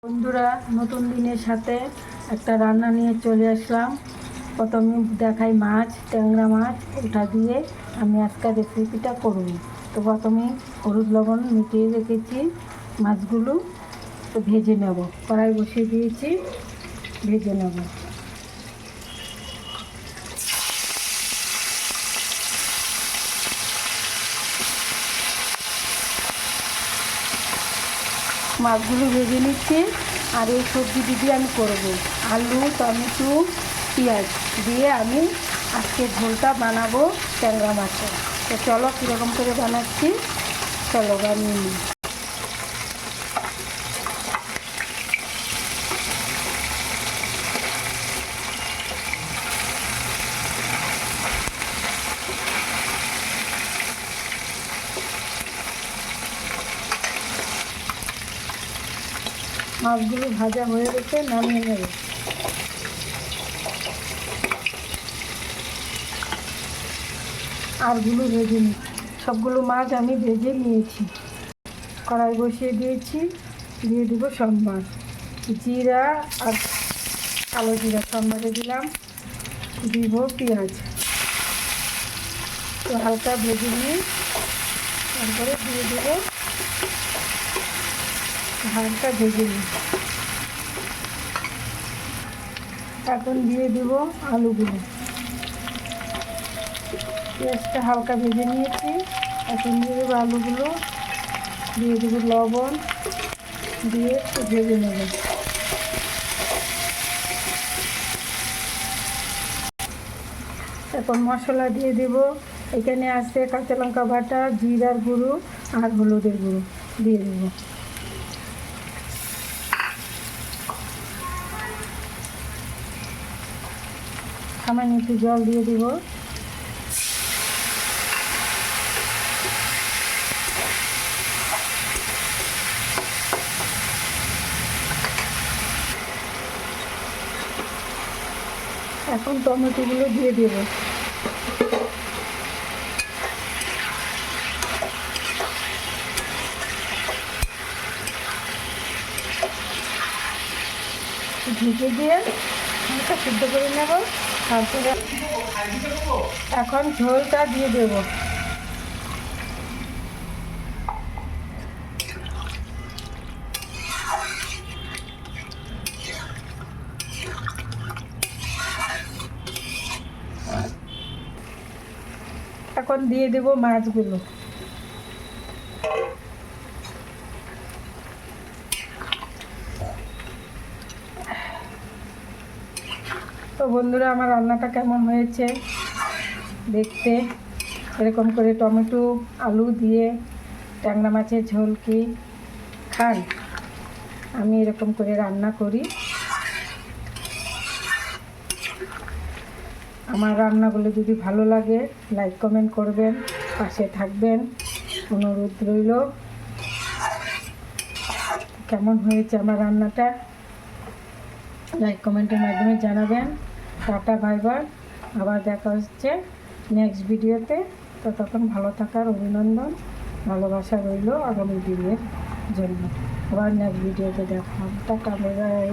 বন্ধুরা, নতুন দিনের সাথে একটা রান্না নিয়ে চলে আসলাম। প্রথমে দেখাই মাছ, ট্যাংরা মাছ। ওটা দিয়ে আমি আজকের রেসিপিটা করব। তো প্রথমে হলুদ লবণ মিটিয়ে রেখেছি মাছগুলো। তো ভেজে নেব, কড়াই বসিয়ে দিয়েছি, ভেজে নেব। মাছগুলো ভেজে নিচ্ছি। আর এই সবজিটি দিয়ে আমি করব আলু, টমেটো, পেঁয়াজ দিয়ে আমি আজকে ঝোলটা বানাবো ট্যাংরা মাছের। তো চলো কীরকম করে বানাচ্ছি, চলো বানিয়ে নিই। মাছগুলো ভাজা হয়ে গেছে, নামিয়ে নেব। আরগুলো ভেজে নিই। সবগুলো মাছ আমি ভেজে নিয়েছি। কড়াই বসিয়ে দিয়েছি, দিয়ে দেবো সম্বার, জিরা আর কালো জিরা সম্বারে দিলাম, দিব পেঁয়াজ। তো হালকা ভেজে নিয়ে তারপরে দিয়ে দেবো, হালকা ভেজে নিই। এখন দিয়ে দেবো আলুগুলো। পেঁয়াজটা হালকা ভেজে নিয়েছি, এখন দিয়ে দেবো আলুগুলো, দিয়ে দেবো লবণ, দিয়ে একটু ভেজে নেব। এখন মশলা দিয়ে দেব। এখানে আছে কাঁচা লঙ্কা বাটা, জিরার গুঁড়ো আর হলুদের গুঁড়ো দিয়ে দেবো। সামান্য একটু জল দিয়ে দেব। এখন টমেটোগুলো দিয়ে দেব। ঢেকে দিয়ে এটা সিদ্ধ করে নেব। তারপরে এখন ঝোলটা দিয়ে দেব। এখন দিয়ে দেব মাছগুলো। তো বন্ধুরা, আমার রান্নাটা কেমন হয়েছে দেখতে, এরকম করে টমেটো আলু দিয়ে ট্যাংরা মাছের ঝোল কি খান? আমি এরকম করে রান্না করি। আমার রান্নাগুলো যদি ভালো লাগে লাইক কমেন্ট করবেন, পাশে থাকবেন, অনুরোধ রইল। কেমন হয়েছে আমার রান্নাটা লাইক কমেন্টের মাধ্যমে জানাবেন। Tata, bye bye. আবার দেখা হচ্ছে নেক্সট ভিডিওতে। ততক্ষণ ভালো থাকার অভিনন্দন, ভালোবাসা রইল আগামী দিনের জন্য। আবার নেক্সট ভিডিওতে দেখা হবে। Tata, bye bye.